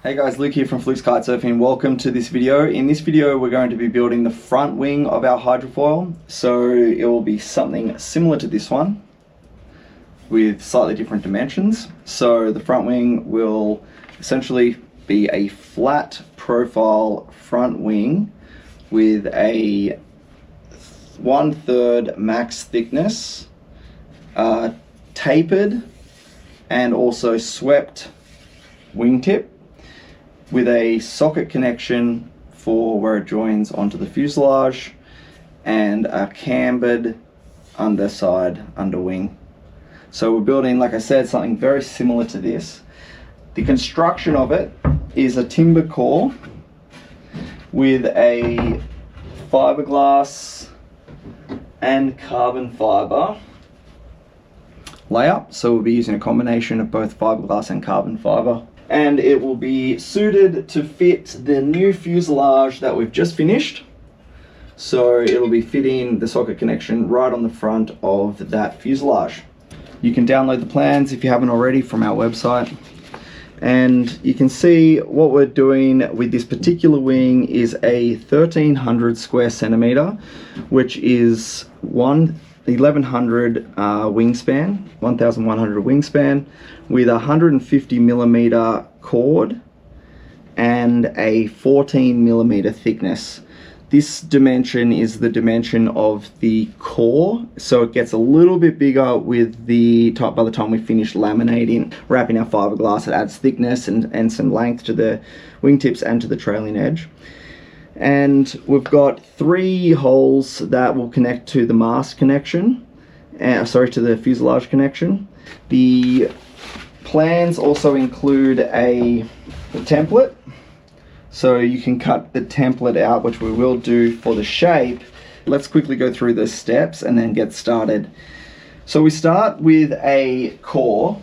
Hey guys, Luke here from Flukes Kitesurfing. Welcome to this video. In this video we're going to be building the front wing of our hydrofoil. So it will be something similar to this one with slightly different dimensions. So the front wing will essentially be a flat profile front wing with a 1/3 max thickness, tapered and also swept wingtip, with a socket connection for where it joins onto the fuselage and a cambered underside underwing. So we're building, like I said, something very similar to this. The construction of it is a timber core with a fiberglass and carbon fiber layer. So we'll be using a combination of both fiberglass and carbon fiber. And it will be suited to fit the new fuselage that we've just finished. So it'll be fitting the socket connection right on the front of that fuselage. You can download the plans if you haven't already from our website. And you can see what we're doing with this particular wing is a 1300 square centimeter, which is 1100 wingspan, 1100 wingspan, with 150 millimeter cord and a 14 millimeter thickness. This dimension is the dimension of the core, so it gets a little bit bigger with the top. By the time we finish laminating, wrapping our fiberglass, it adds thickness and some length to the wingtips and to the trailing edge. And we've got 3 holes that will connect to the mast connection, to the fuselage connection. The plans also include a template, so you can cut the template out, which we will do for the shape. Let's quickly go through the steps and then get started. So we start with a core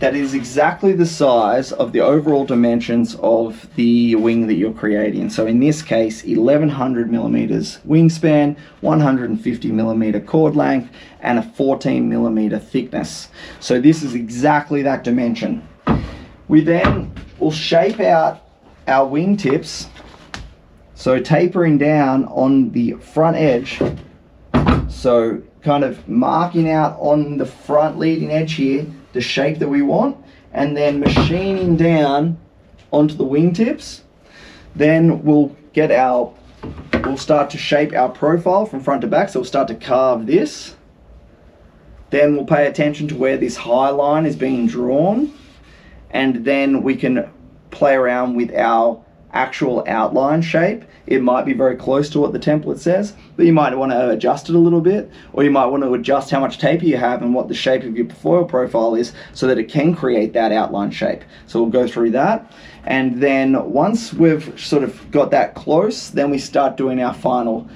that is exactly the size of the overall dimensions of the wing that you're creating. So in this case, 1100 millimeters wingspan, 150 millimeter cord length, and a 14 millimeter thickness. So this is exactly that dimension. We then will shape out our wingtips, so tapering down on the front edge. So kind of marking out on the front leading edge here the shape that we want, and then machining down onto the wingtips. Then we'll start to shape our profile from front to back. So we'll start to carve this. Then we'll pay attention to where this high line is being drawn, and then we can play around with our actual outline shape. It might be very close to what the template says, but you might want to adjust it a little bit, or you might want to adjust how much taper you have and what the shape of your foil profile is so that it can create that outline shape. So we'll go through that, and then once we've sort of got that close, then we start doing our final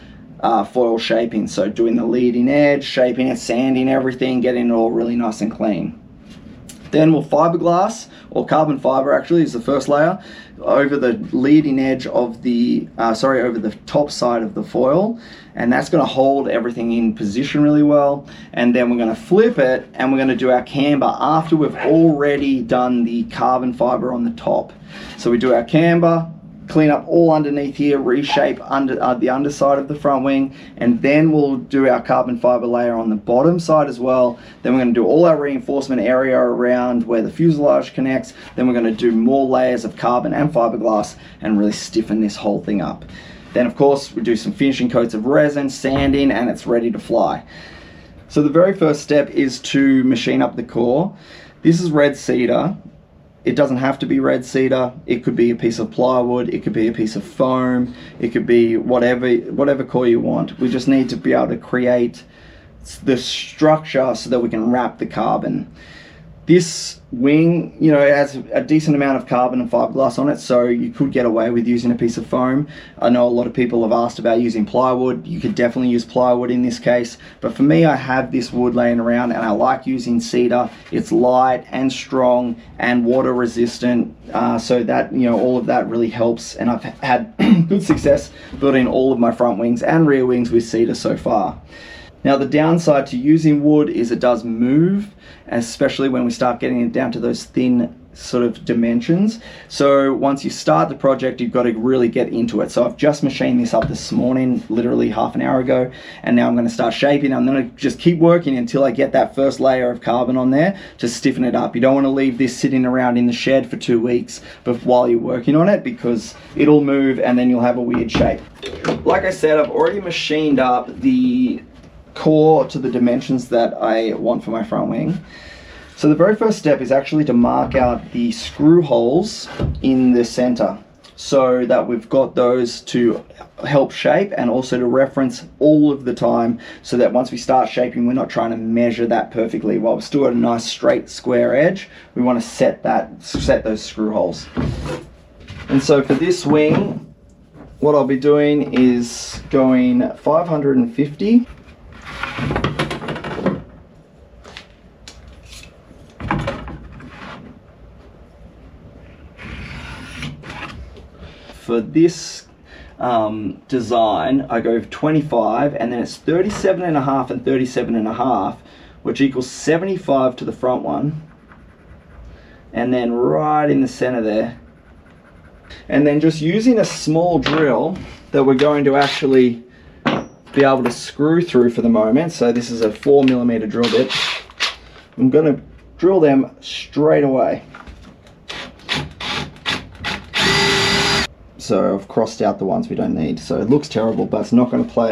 foil shaping. So doing the leading edge, shaping it, sanding everything, getting it all really nice and clean. Then we'll fiberglass, or carbon fiber actually is the first layer, over the leading edge of the, over the top side of the foil. And that's gonna hold everything in position really well. And then we're gonna flip it and we're gonna do our camber after we've already done the carbon fiber on the top. So we do our camber, clean up all underneath here, reshape under the underside of the front wing, and then we'll do our carbon fiber layer on the bottom side as well. Then we're going to do all our reinforcement area around where the fuselage connects. Then we're going to do more layers of carbon and fiberglass and really stiffen this whole thing up. Then of course we do some finishing coats of resin, sanding, and it's ready to fly. So the very first step is to machine up the core. This is red cedar. It doesn't have to be red cedar. It could be a piece of plywood, it could be a piece of foam, it could be whatever core you want. We just need to be able to create the structure so that we can wrap the carbon. This wing, it has a decent amount of carbon and fiberglass on it, so you could get away with using a piece of foam. I know a lot of people have asked about using plywood. You could definitely use plywood in this case, but for me, I have this wood laying around and I like using cedar. It's light and strong and water resistant, so that, all of that really helps, and I've had good success building all of my front wings and rear wings with cedar so far. Now the downside to using wood is it does move, especially when we start getting it down to those thin sort of dimensions. So once you start the project, you've got to really get into it. So I've just machined this up this morning, literally half an hour ago, and now I'm going to start shaping. I'm going to just keep working until I get that first layer of carbon on there to stiffen it up. You don't want to leave this sitting around in the shed for 2 weeks while you're working on it, because it'll move and then you'll have a weird shape. Like I said, I've already machined up the core to the dimensions that I want for my front wing. So the very first step is actually to mark out the screw holes in the center, so that we've got those to help shape and also to reference all of the time, so that once we start shaping, we're not trying to measure that perfectly. While we're still at a nice straight square edge, we want to set those screw holes. And so for this wing, what I'll be doing is going 550. For this design, I go 25, and then it's 37.5 and 37.5, which equals 75 to the front one, and then right in the center there. And then just using a small drill that we're going to actually be able to screw through for the moment. So this is a 4mm drill bit. I'm going to drill them straight away. So I've crossed out the ones we don't need. So it looks terrible, but it's not going to play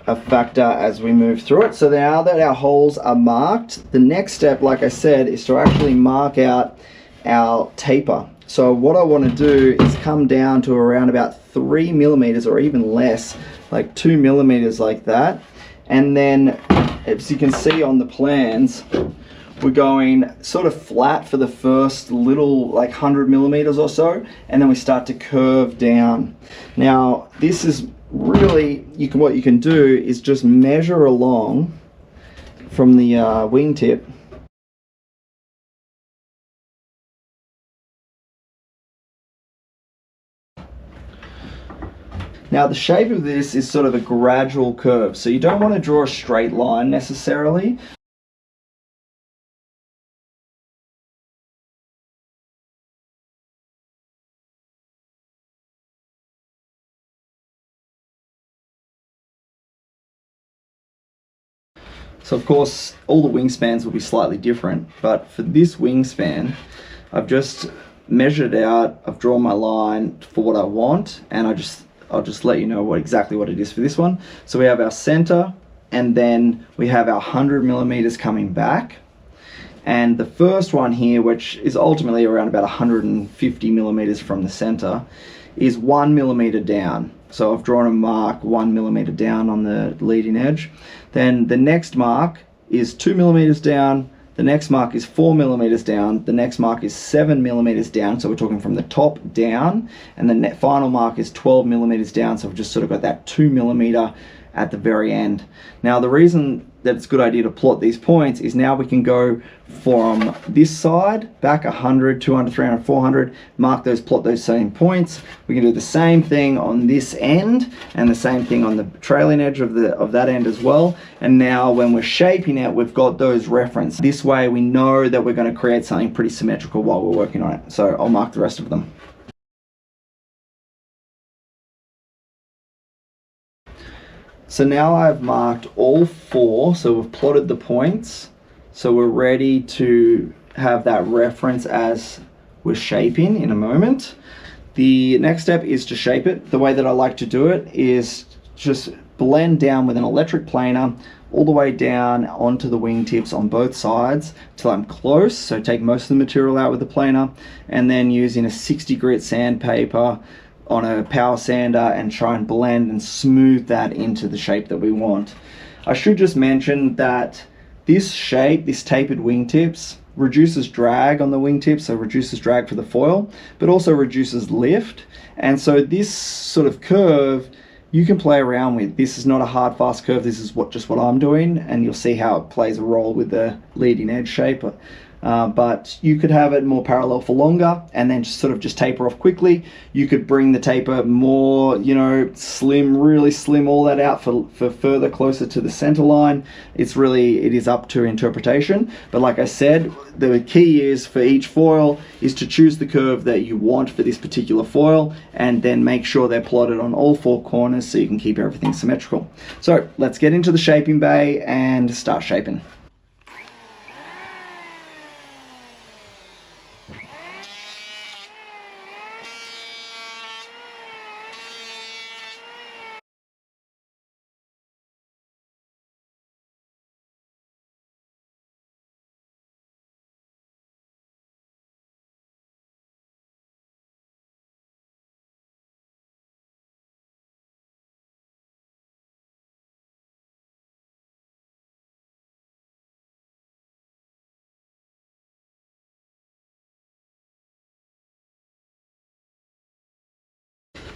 a factor as we move through it. So now that our holes are marked, the next step, like I said, is to actually mark out our taper. So what I want to do is come down to around about 3mm or even less, like 2mm like that. And then, as you can see on the plans, we're going sort of flat for the first little, like 100mm or so, and then we start to curve down. Now this is really, what you can do is just measure along from the wingtip. Now the shape of this is sort of a gradual curve, so you don't want to draw a straight line necessarily. So of course, all the wingspans will be slightly different, but for this wingspan, I've just measured out, I've drawn my line for what I want, and I'll just let you know exactly what it is for this one. So we have our center, and then we have our 100mm coming back. And the first one here, which is ultimately around about 150mm from the center, is 1mm down. So I've drawn a mark 1mm down on the leading edge. Then the next mark is 2mm down, the next mark is 4mm down, the next mark is 7mm down, so we're talking from the top down, and the final mark is 12mm down, so we've just sort of got that 2mm at the very end. Now the reason that it's a good idea to plot these points is now we can go from this side back 100, 200, 300, 400, plot those same points. We can do the same thing on this end and the same thing on the trailing edge of that end as well. And now when we're shaping it, we've got those reference. This way we know that we're going to create something pretty symmetrical while we're working on it. So I'll mark the rest of them. So now I've marked all 4, so we've plotted the points. So we're ready to have that reference as we're shaping in a moment. The next step is to shape it. The way that I like to do it is just blend down with an electric planer all the way down onto the wingtips on both sides till I'm close. So take most of the material out with the planer, and then using a 60 grit sandpaper on a power sander and try and blend and smooth that into the shape that we want. I should just mention that this shape, this tapered wingtips, reduces drag on the wingtips, so reduces drag for the foil, but also reduces lift. And so this sort of curve you can play around with. This is not a hard fast curve, this is just what I'm doing, and you'll see how it plays a role with the leading edge shape. but you could have it more parallel for longer and then sort of just taper off quickly. You could bring the taper more, you know, slim, really slim all that out for further closer to the center line. It is up to interpretation. But like I said, the key is for each foil is to choose the curve that you want for this particular foil and then make sure they're plotted on all four corners so you can keep everything symmetrical. So let's get into the shaping bay and start shaping.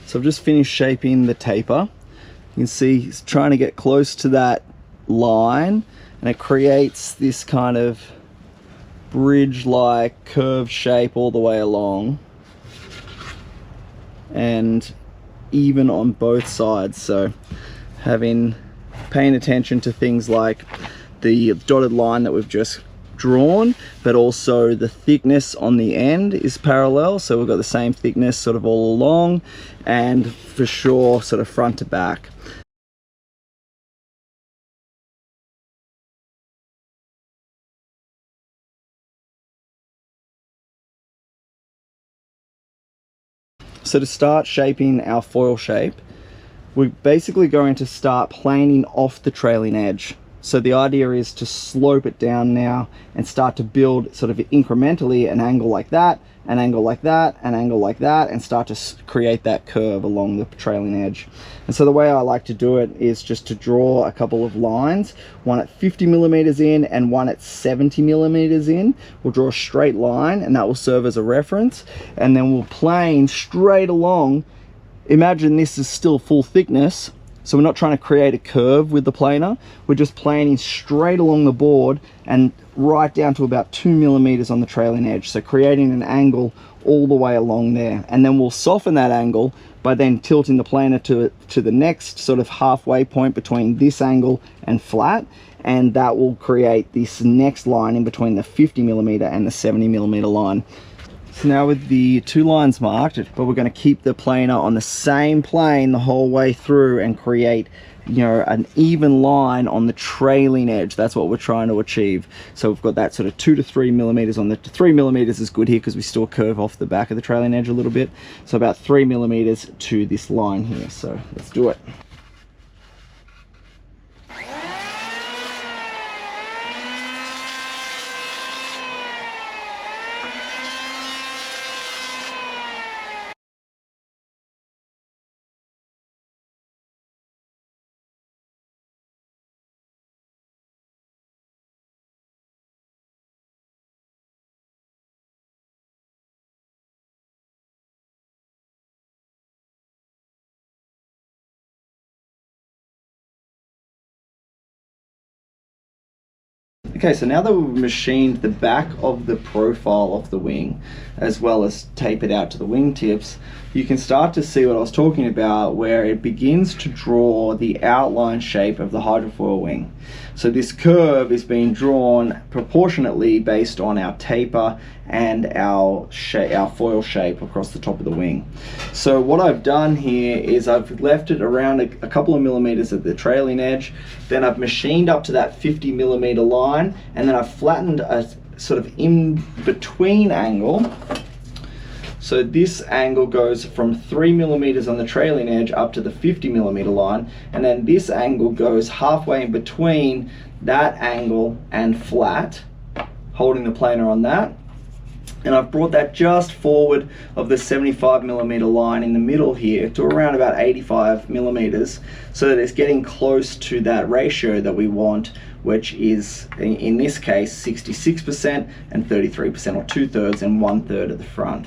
So I've just finished shaping the taper. You can see it's trying to get close to that line, and it creates this kind of bridge-like curved shape all the way along, and even on both sides. So paying attention to things like the dotted line that we've just drawn, but also the thickness on the end is parallel, so we've got the same thickness sort of all along, and for sure sort of front to back. So to start shaping our foil shape, we're basically going to start planing off the trailing edge. So the idea is to slope it down now and start to build sort of incrementally an angle like that, an angle like that, an angle like that, and start to create that curve along the trailing edge. And so the way I like to do it is just to draw a couple of lines, one at 50 millimeters in and one at 70 millimeters in. We'll draw a straight line, and that will serve as a reference, and then we'll plane straight along. Imagine this is still full thickness, so we're not trying to create a curve with the planer, we're just planing straight along the board and right down to about 2 millimeters on the trailing edge, so creating an angle all the way along there. And then we'll soften that angle by then tilting the planer to the next sort of halfway point between this angle and flat, and that will create this next line in between the 50 millimeter and the 70 millimeter line. So now with the two lines marked, but we're going to keep the planer on the same plane the whole way through and create, you know, an even line on the trailing edge. That's what we're trying to achieve. So we've got that sort of 2 to 3 millimeters on the 3 millimeters is good here because we still curve off the back of the trailing edge a little bit. So about 3 millimeters to this line here. So let's do it. Okay, so now that we've machined the back of the profile of the wing, as well as tapered out to the wingtips, you can start to see what I was talking about, where it begins to draw the outline shape of the hydrofoil wing. So this curve is being drawn proportionately based on our taper and our foil shape across the top of the wing. So what I've done here is I've left it around a couple of millimeters at the trailing edge, then I've machined up to that 50 millimeter line, and then I've flattened a sort of in between angle. So this angle goes from 3 millimeters on the trailing edge up to the 50 millimeter line, and then this angle goes halfway in between that angle and flat, holding the planer on that. And I've brought that just forward of the 75 millimeter line in the middle here to around about 85 millimeters, so that it's getting close to that ratio that we want, which is in this case 66% and 33%, or 2/3 and 1/3 at the front.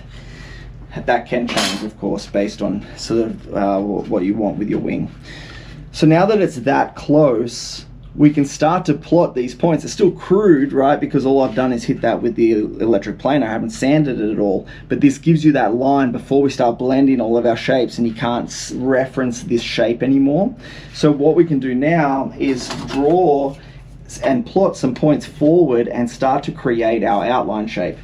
That can change, of course, based on sort of what you want with your wing. So now that it's that close, we can start to plot these points. It's still crude, right? Because all I've done is hit that with the electric planer. I haven't sanded it at all. But this gives you that line before we start blending all of our shapes, and you can't reference this shape anymore. So what we can do now is draw and plot some points forward and start to create our outline shape.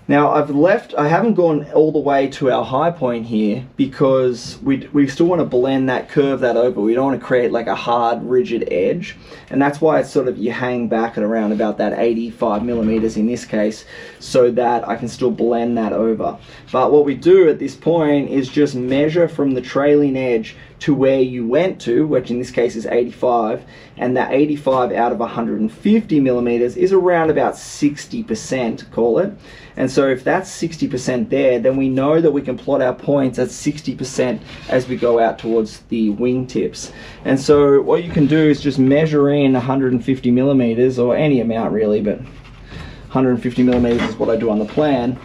Now I haven't gone all the way to our high point here because we still want to blend that, curve that over. We don't want to create like a hard, rigid edge. And that's why it's sort of, you hang back at around about that 85 millimeters in this case, so that I can still blend that over. But what we do at this point is just measure from the trailing edge to where you went to, which in this case is 85, and that 85 out of 150 millimeters is around about 60%, call it. And so if that's 60% there, then we know that we can plot our points at 60% as we go out towards the wingtips. And so what you can do is just measure in 150 millimeters, or any amount really, but 150 millimeters is what I do on the plan,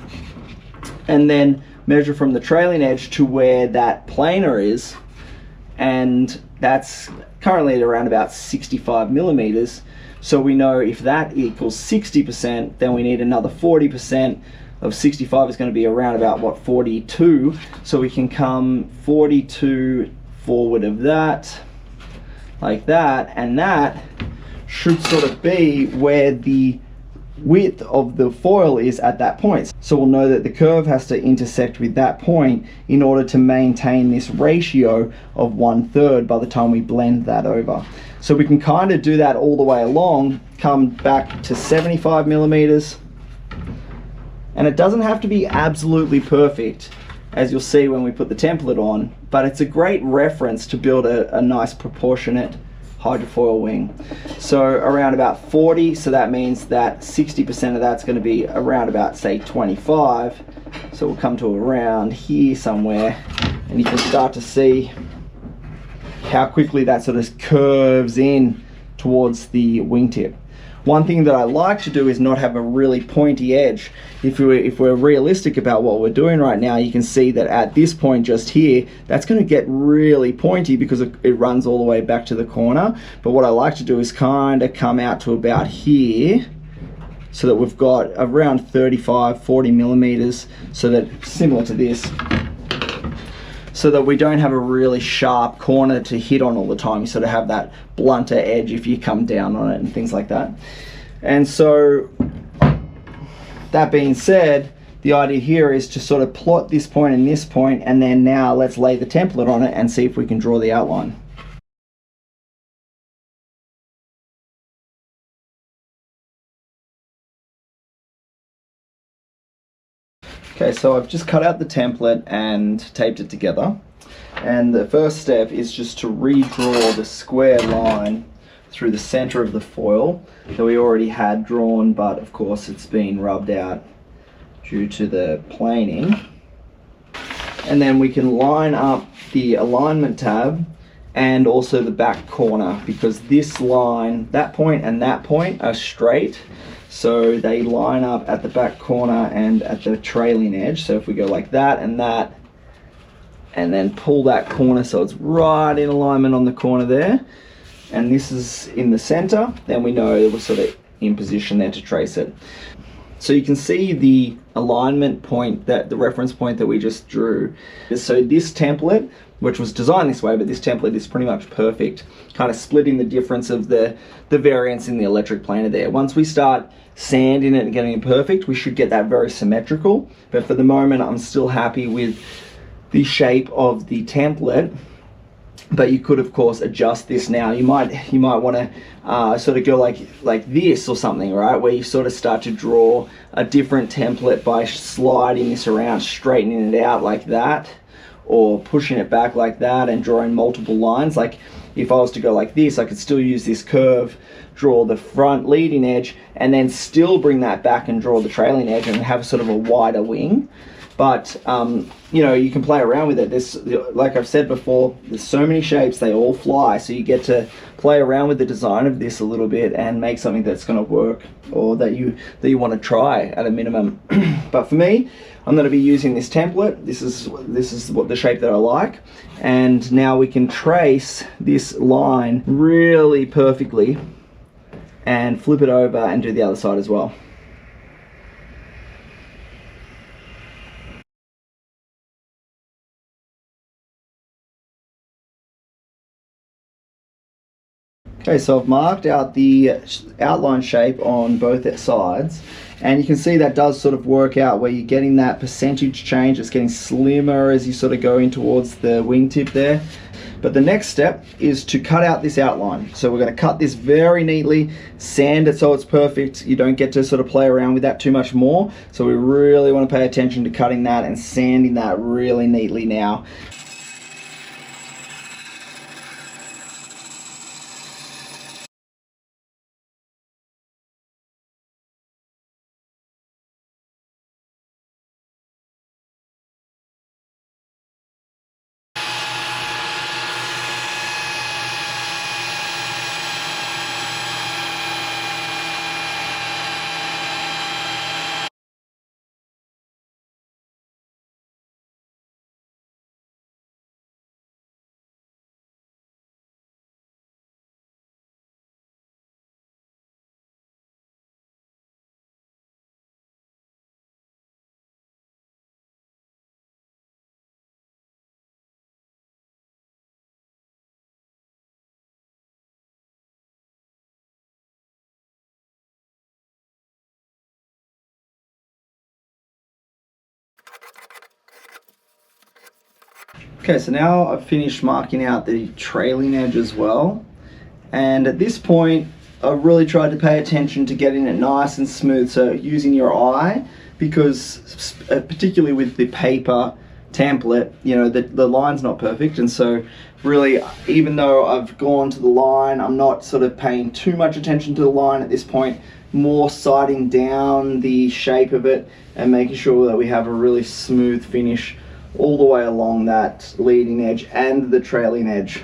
and then measure from the trailing edge to where that planer is, and that's currently at around about 65 millimeters. So we know if that equals 60%, then we need another 40% of 65 is going to be around about, what, 42. So we can come 42 forward of that, like that, and that should sort of be where the width of the foil is at that point. So we'll know that the curve has to intersect with that point in order to maintain this ratio of 1/3 by the time we blend that over. So we can kind of do that all the way along, come back to 75 millimeters, and it doesn't have to be absolutely perfect, as you'll see when we put the template on, but it's a great reference to build a nice proportionate hydrofoil wing. So around about 40, so that means that 60% of that's going to be around about, say, 25. So we'll come to around here somewhere, and you can start to see how quickly that sort of curves in towards the wingtip. One thing that I like to do is not have a really pointy edge. If we're realistic about what we're doing right now, you can see that at this point just here, that's going to get really pointy because it runs all the way back to the corner. But what I like to do is kind of come out to about here, so that we've got around 35-40 millimeters, so that, similar to this, so that we don't have a really sharp corner to hit on all the time. You sort of have that blunter edge if you come down on it and things like that. And so, that being said, the idea here is to sort of plot this point and this point, and then now let's lay the template on it and see if we can draw the outline. Okay, so I've just cut out the template and taped it together. And the first step is just to redraw the square line through the center of the foil that we already had drawn, but of course it's been rubbed out due to the planing. And then we can line up the alignment tab and also the back corner, because this line, that point and that point are straight. So they line up at the back corner and at the trailing edge. So if we go like that, and then pull that corner so it's right in alignment on the corner there, and this is in the center, then we know that we're sort of in position there to trace it. So you can see the alignment point, that the reference point that we just drew. So this template, which was designed this way, but this template is pretty much perfect, kind of splitting the difference of the variance in the electric planer there. Once we start sanding it and getting it perfect, we should get that very symmetrical. But for the moment, I'm still happy with the shape of the template. But you could, of course, adjust this now. You might want to sort of go like this or something, right? Where you sort of start to draw a different template by sliding this around, straightening it out like that, or pushing it back like that and drawing multiple lines. Like if I was to go like this, I could still use this curve, draw the front leading edge, and then still bring that back and draw the trailing edge and have sort of a wider wing. But you know, you can play around with it. There's, like I've said before, there's so many shapes, they all fly, so you get to play around with the design of this a little bit and make something that's going to work, or that you want to try at a minimum. But for me, I'm going to be using this template. This is what the shape that I like, and now we can trace this line really perfectly and flip it over and do the other side as well. Okay, so I've marked out the outline shape on both sides, and you can see that does sort of work out where you're getting that percentage change. It's getting slimmer as you sort of go in towards the wingtip there. But the next step is to cut out this outline. So we're going to cut this very neatly, sand it so it's perfect. You don't get to sort of play around with that too much more. So we really want to pay attention to cutting that and sanding that really neatly now. Okay, so now I've finished marking out the trailing edge as well. And at this point, I've really tried to pay attention to getting it nice and smooth. So using your eye, because particularly with the paper template, you know, the line's not perfect. And so really, even though I've gone to the line, I'm not sort of paying too much attention to the line at this point, more sighting down the shape of it and making sure that we have a really smooth finish all the way along that leading edge and the trailing edge.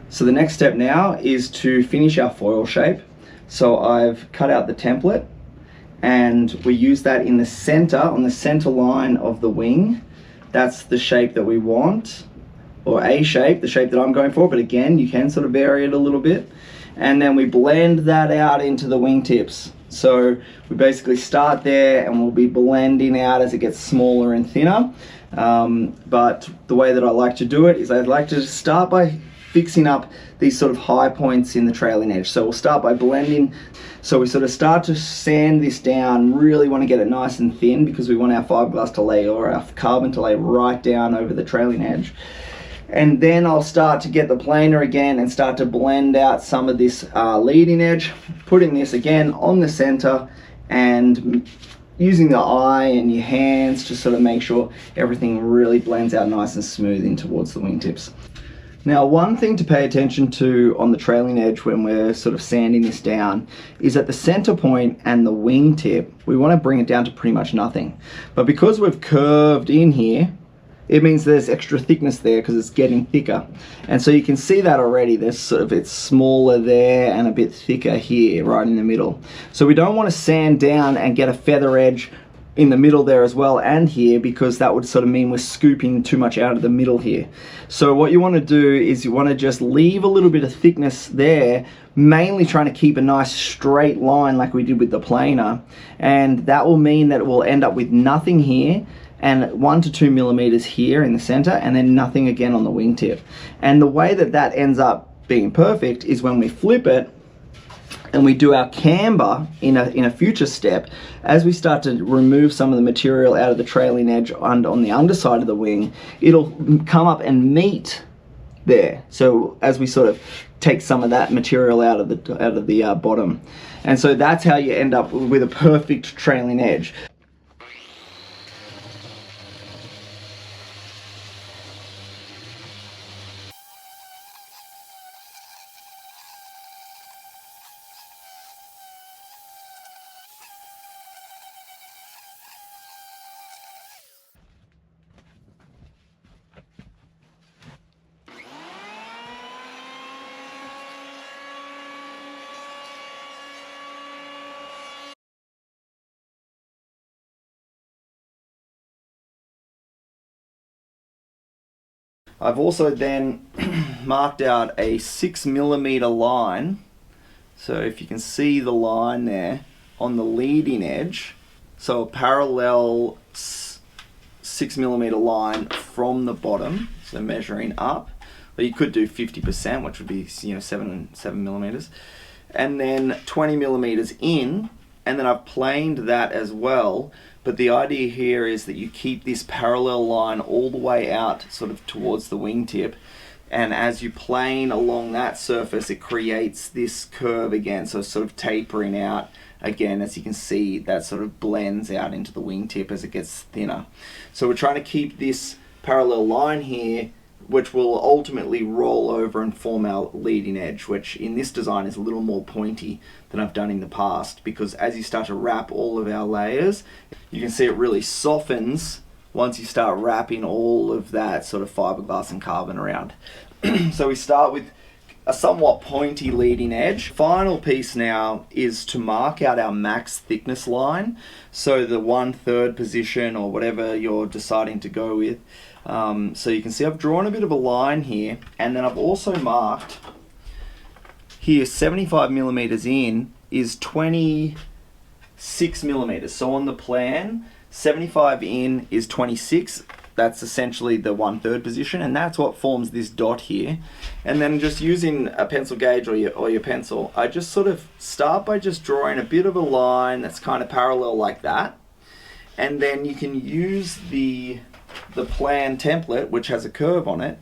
So the next step now is to finish our foil shape. So I've cut out the template and we use that in the center, on the center line of the wing. That's the shape that we want, or a shape, the shape that I'm going for, but again, you can sort of vary it a little bit. And then we blend that out into the wingtips. So we basically start there and we'll be blending out as it gets smaller and thinner. But the way that I like to do it is I'd like to start by fixing up these sort of high points in the trailing edge. So we'll start by blending. So we sort of start to sand this down, really want to get it nice and thin because we want our fiberglass to lay, or our carbon to lay right down over the trailing edge. And then I'll start to get the planer again and start to blend out some of this leading edge, putting this again on the center and using the eye and your hands to sort of make sure everything really blends out nice and smooth in towards the wingtips. Now, one thing to pay attention to on the trailing edge when we're sort of sanding this down is at the center point and the wingtip, we want to bring it down to pretty much nothing. But because we've curved in here, it means there's extra thickness there because it's getting thicker. And so you can see that already. There's sort of, it's smaller there and a bit thicker here, right in the middle. So we don't want to sand down and get a feather edge in the middle there as well and here, because that would sort of mean we're scooping too much out of the middle here. So what you want to do is you want to just leave a little bit of thickness there, mainly trying to keep a nice straight line like we did with the planer, and that will mean that it will end up with nothing here and 1 to 2 millimeters here in the center, and then nothing again on the wingtip. And the way that that ends up being perfect is when we flip it and we do our camber in a future step. As we start to remove some of the material out of the trailing edge and on the underside of the wing, it'll come up and meet there. So as we sort of take some of that material out of the bottom, and so that's how you end up with a perfect trailing edge. I've also then marked out a 6mm line. So if you can see the line there on the leading edge, so a parallel 6mm line from the bottom, so measuring up. But you could do 50%, which would be 7mm, and then 20mm in, and then I've planed that as well. But the idea here is that you keep this parallel line all the way out sort of towards the wingtip, and as you plane along that surface it creates this curve again, so sort of tapering out again. As you can see, that sort of blends out into the wingtip as it gets thinner. So we're trying to keep this parallel line here, which will ultimately roll over and form our leading edge, which in this design is a little more pointy than I've done in the past, because as you start to wrap all of our layers, you can see it really softens once you start wrapping all of that sort of fiberglass and carbon around. So we start with a somewhat pointy leading edge. Final piece now is to mark out our max thickness line, so the 1/3 position or whatever you're deciding to go with. So you can see I've drawn a bit of a line here, and then I've also marked here 75mm in is 26mm. So on the plan, 75 in is 26. That's essentially the 1/3 position, and that's what forms this dot here. And then just using a pencil gauge or your pencil, I just sort of start by just drawing a bit of a line that's kind of parallel like that. And then you can use the plan template, which has a curve on it,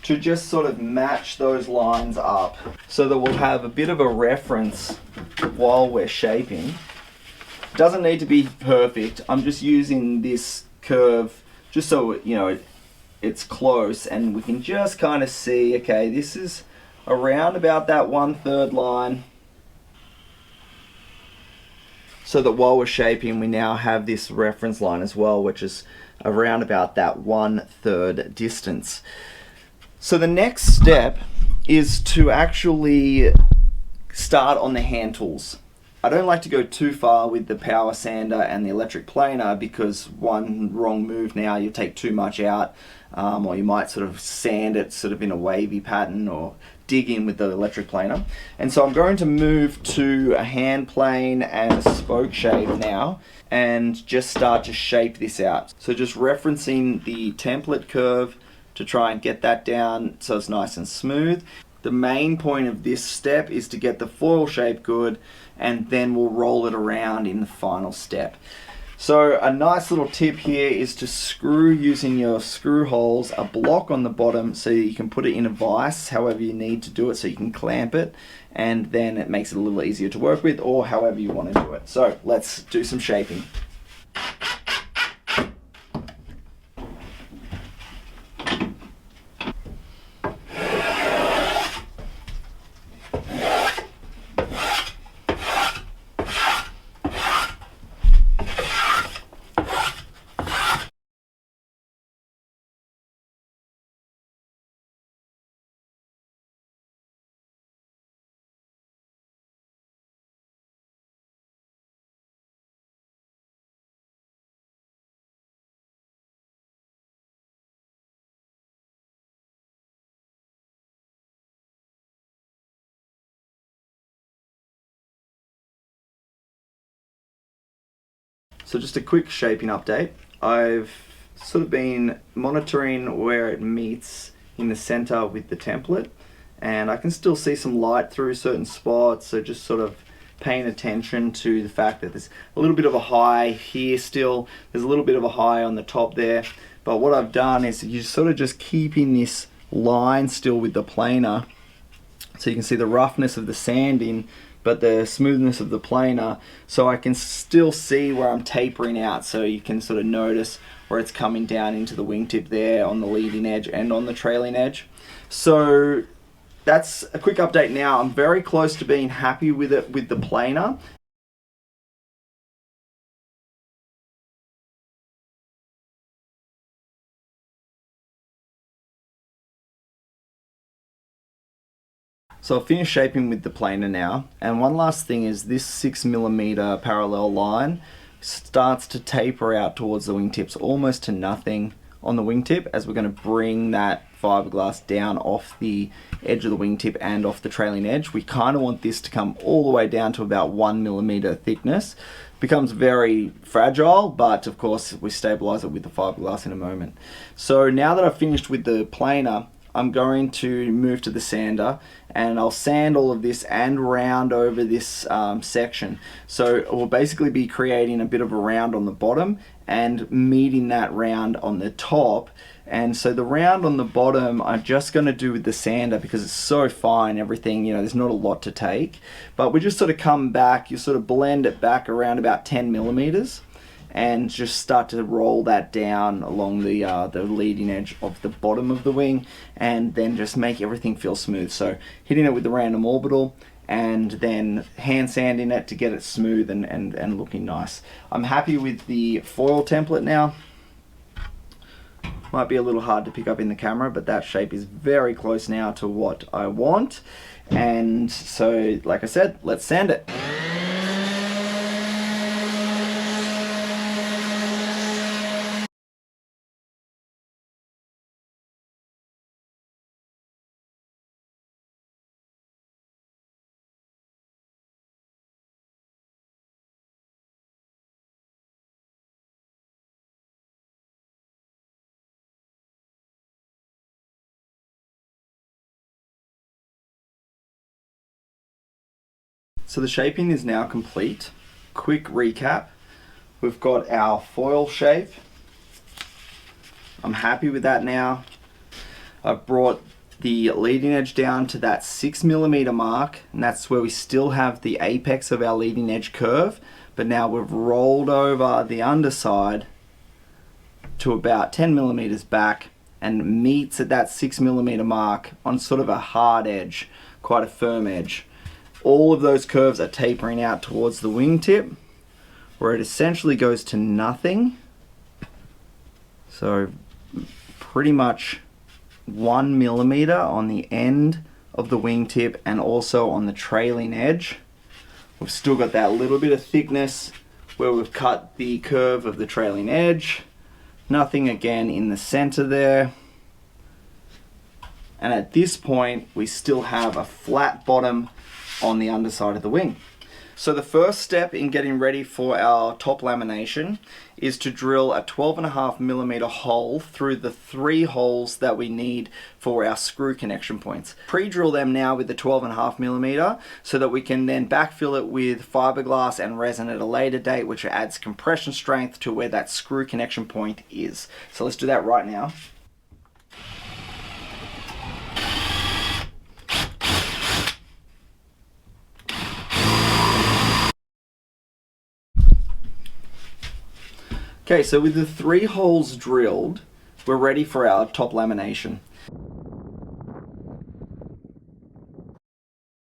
to just sort of match those lines up so that we'll have a bit of a reference while we're shaping. Doesn't need to be perfect. I'm just using this curve just so it's close, and we can just kind of see, okay, this is around about that 1/3 line, so that while we're shaping we now have this reference line as well, which is around about that 1/3 distance. So the next step is to actually start on the hand tools. I don't like to go too far with the power sander and the electric planer, because one wrong move now you take too much out, or you might sort of sand it sort of in a wavy pattern or dig in with the electric planer. And so I'm going to move to a hand plane and a spoke shape now and just start to shape this out. So just referencing the template curve to try and get that down so it's nice and smooth. The main point of this step is to get the foil shape good, and then we'll roll it around in the final step. So a nice little tip here is to screw, using your screw holes, a block on the bottom so you can put it in a vise however you need to do it, so you can clamp it, and then it makes it a little easier to work with, or however you want to do it. So let's do some shaping. So just a quick shaping update. I've sort of been monitoring where it meets in the center with the template, and I can still see some light through certain spots, so just sort of paying attention to the fact that there's a little bit of a high here still, there's a little bit of a high on the top there. But what I've done is you're sort of just keeping this line still with the planer, so you can see the roughness of the sanding but the smoothness of the planer, so I can still see where I'm tapering out, so you can sort of notice where it's coming down into the wingtip there on the leading edge and on the trailing edge. So that's a quick update now. I'm very close to being happy with it with the planer. So I'll finish shaping with the planer now, and one last thing is this 6mm parallel line starts to taper out towards the wingtips almost to nothing on the wingtip, as we're going to bring that fiberglass down off the edge of the wingtip and off the trailing edge. We kind of want this to come all the way down to about 1 millimeter thickness. Becomes very fragile, but of course we stabilize it with the fiberglass in a moment. So now that I've finished with the planer, I'm going to move to the sander, and I'll sand all of this and round over this section. So we'll basically be creating a bit of a round on the bottom and meeting that round on the top. And so the round on the bottom I'm just going to do with the sander because it's so fine, everything, you know, there's not a lot to take. But we just sort of come back, you sort of blend it back around about 10 millimeters and just start to roll that down along the leading edge of the bottom of the wing, and then just make everything feel smooth. So hitting it with the random orbital and then hand sanding it to get it smooth and looking nice. I'm happy with the foil template now. Might be a little hard to pick up in the camera, but that shape is very close now to what I want. And so, like I said, let's sand it. So the shaping is now complete. Quick recap. We've got our foil shape. I'm happy with that now. I've brought the leading edge down to that 6 millimeter mark, and that's where we still have the apex of our leading edge curve, but now we've rolled over the underside to about 10 millimeters back and meets at that 6 millimeter mark on sort of a hard edge, quite a firm edge. All of those curves are tapering out towards the wingtip, where it essentially goes to nothing. So pretty much 1 millimeter on the end of the wingtip and also on the trailing edge. We've still got that little bit of thickness where we've cut the curve of the trailing edge. Nothing again in the center there. And at this point, we still have a flat bottom on the underside of the wing. So the first step in getting ready for our top lamination is to drill a 12.5 millimeter hole through the 3 holes that we need for our screw connection points. Pre-drill them now with the 12.5 millimeter so that we can then backfill it with fiberglass and resin at a later date, which adds compression strength to where that screw connection point is. So let's do that right now. Okay, so with the 3 holes drilled, we're ready for our top lamination.